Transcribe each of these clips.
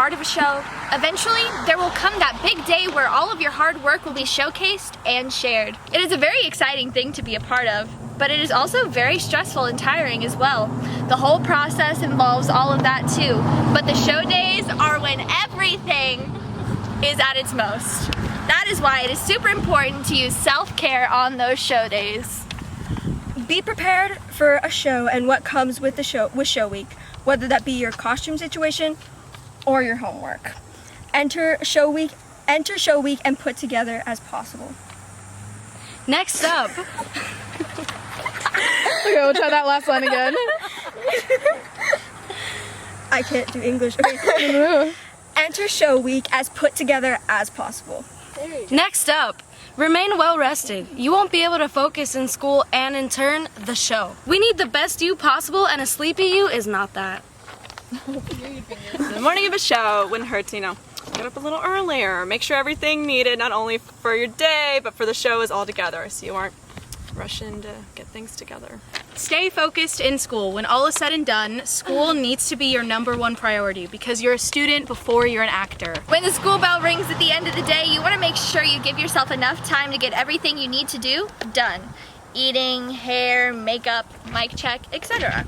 part of a show, eventually there will come that big day where all of your hard work will be showcased and shared. It is a very exciting thing to be a part of, but it is also very stressful and tiring as well. The whole process involves all of that too, but the show days are when everything is at its most. That is why it is super important to use self-care on those show days. Be prepared for a show and what comes with show week, whether that be your costume situation or your homework. Enter show week and put together as possible. Next up. Okay, we'll try that last line again. I can't do English. Okay. Enter show week as put together as possible. Next up. Remain well rested. You won't be able to focus in school and in turn, the show. We need the best you possible, and a sleepy you is not that. The morning of a show wouldn't hurt to, get up a little earlier. Make sure everything needed, not only for your day, but for the show is all together, so you aren't rushing to get things together. Stay focused in school. When all is said and done, school needs to be your #1 priority because you're a student before you're an actor. When the school bell rings at the end of the day, you want to make sure you give yourself enough time to get everything you need to do done. Eating, hair, makeup, mic check, etc.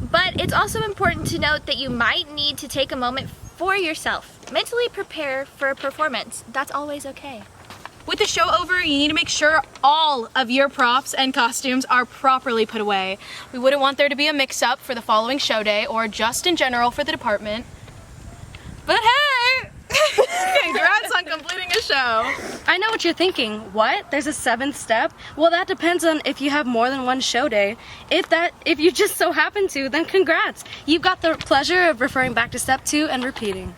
But it's also important to note that you might need to take a moment for yourself. Mentally prepare for a performance. That's always okay. With the show over, you need to make sure all of your props and costumes are properly put away. We wouldn't want there to be a mix-up for the following show day or just in general for the department. But hey! Congrats on completing a show! I know what you're thinking. What? There's a 7th step? Well, that depends on if you have more than one show day. If you just so happen to, then congrats. You've got the pleasure of referring back to step 2 and repeating.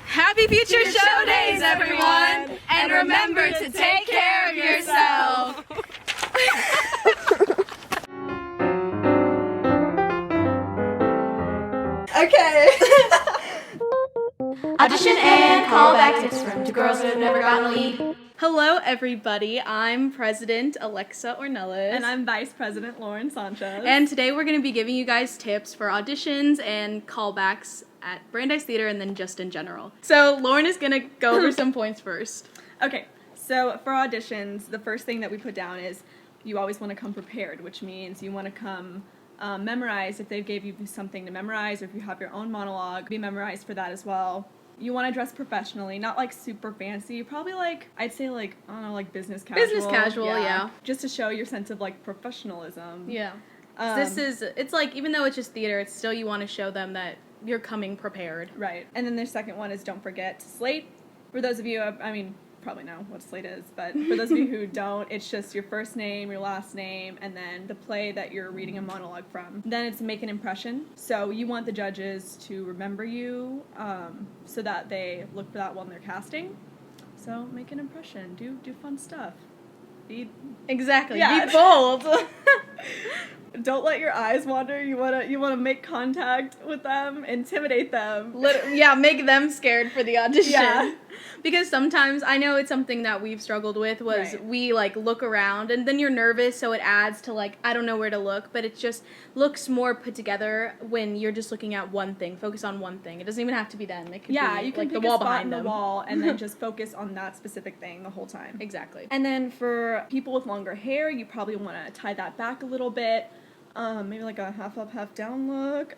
Happy future show days, everyone! And remember to take care of yourself! Okay. Audition and callback tips from 2 girls who have never gotten a lead. Hello, everybody. I'm President Alexa Ornelas. And I'm Vice President Lauren Sanchez. And today we're going to be giving you guys tips for auditions and callbacks at Brandeis Theater and then just in general. So Lauren is going to go over some points first. Okay, so for auditions, the first thing that we put down is you always want to come prepared, which means you want to come memorize if they gave you something to memorize, or if you have your own monologue, be memorized for that as well. You want to dress professionally, not like super fancy, probably like, I'd say like, I don't know, like business casual. Business casual, yeah. Just to show your sense of like professionalism. Yeah. It's like, even though it's just theater, it's still you want to show them that you're coming prepared. Right. And then the second one is don't forget slate. For those of you, I mean, probably know what slate is, but for those of you who don't, it's just your first name, your last name, and then the play that you're reading a monologue from. Then it's make an impression. So you want the judges to remember you so that they look for that while they're casting. So make an impression. Do fun stuff. Exactly. Yeah. Be bold. Don't let your eyes wander. You wanna make contact with them, intimidate them. Make them scared for the audition. Yeah. Because sometimes, I know it's something that we've struggled with, was Right. we like look around and then you're nervous, so it adds to like, I don't know where to look, but it just looks more put together when you're just looking at one thing, focus on one thing. It doesn't even have to be them. It could be You can like the pick wall a spot behind in the them. wall and then just focus on that specific thing the whole time. Exactly. And then for people with longer hair, you probably want to tie that back a little bit. Maybe like a half up, half down look.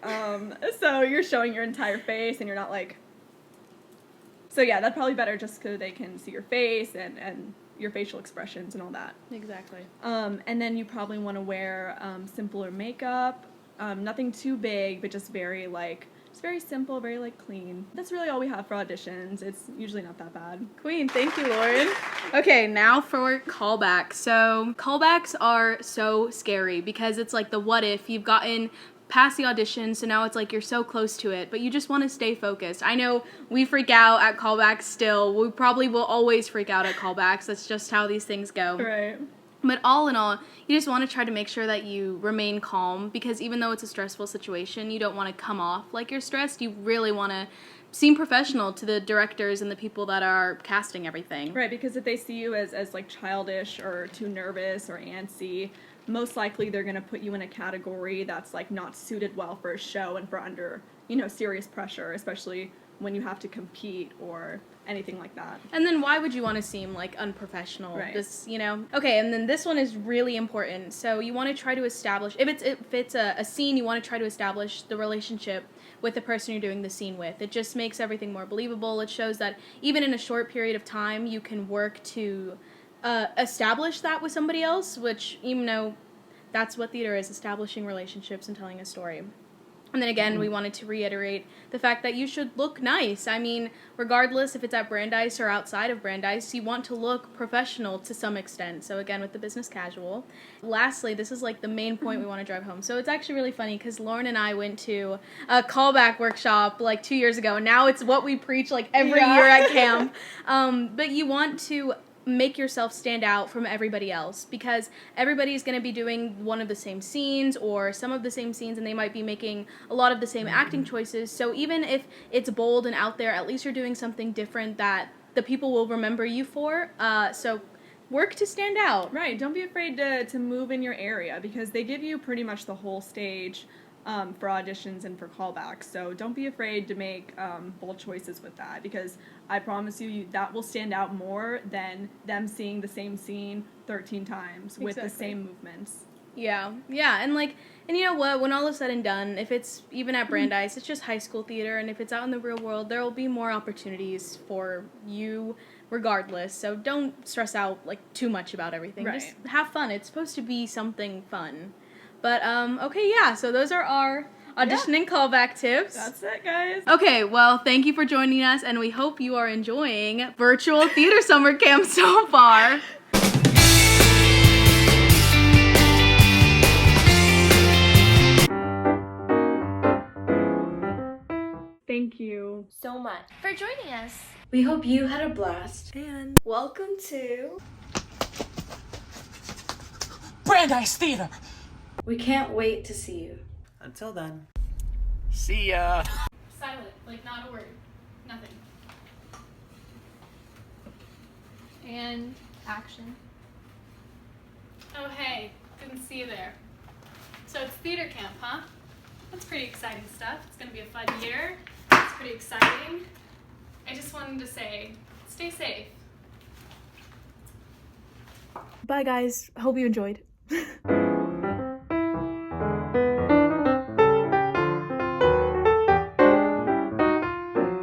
So you're showing your entire face and you're not like... So yeah, that's probably better just because they can see your face and your facial expressions and all that. Exactly. And then you probably want to wear simpler makeup. Nothing too big, but just very like... It's very simple, very like clean. That's really all we have for auditions. It's usually not that bad. Queen, thank you, Lauren. Okay, now for callbacks. So callbacks are so scary because it's like the what if. You've gotten past the audition, so now it's like you're so close to it, but you just want to stay focused. I know we freak out at callbacks still. We probably will always freak out at callbacks. That's just how these things go. Right. But all in all, you just want to try to make sure that you remain calm, because even though it's a stressful situation, you don't want to come off like you're stressed. You really want to seem professional to the directors and the people that are casting everything. Right, because if they see you as like childish or too nervous or antsy, most likely they're going to put you in a category that's like not suited well for a show and for under serious pressure, especially when you have to compete or anything like that. And then why would you want to seem like unprofessional? Right. Okay, and then this one is really important. So you want to try to establish, if it's a scene, you want to try to establish the relationship with the person you're doing the scene with. It just makes everything more believable. It shows that even in a short period of time, you can work to establish that with somebody else, which, that's what theater is, establishing relationships and telling a story. And then again, we wanted to reiterate the fact that you should look nice. I mean, regardless if it's at Brandeis or outside of Brandeis, you want to look professional to some extent. So again, with the business casual. Lastly, this is like the main point we want to drive home. So it's actually really funny because Lauren and I went to a callback workshop like 2 years ago. And now it's what we preach like every year at camp. But you want to make yourself stand out from everybody else, because everybody's going to be doing one of the same scenes or some of the same scenes, and they might be making a lot of the same acting choices. So even if it's bold and out there, at least you're doing something different that the people will remember you for. So work to stand out. Right. Don't be afraid to move in your area, because they give you pretty much the whole stage for auditions and for callbacks. So don't be afraid to make bold choices with that, because I promise you that will stand out more than them seeing the same scene 13 times with the same movements. Yeah, and you know what, when all is said and done, if it's even at Brandeis, it's just high school theater, and if it's out in the real world, there will be more opportunities for you regardless, so don't stress out like too much about everything. Right. Just have fun. It's supposed to be something fun. But, okay, yeah, so those are our auditioning callback tips. That's it, guys. Okay, well, thank you for joining us, and we hope you are enjoying virtual theater summer camp so far. Thank you so much for joining us. We hope you had a blast. and welcome to Brandeis Theater! We can't wait to see you. Until then, see ya! Silent, like not a word. Nothing. And Action. oh hey, didn't see you there. So it's theater camp, huh? That's pretty exciting stuff. It's gonna be a fun year. It's pretty exciting. I just wanted to say, stay safe. Bye, guys. Hope you enjoyed.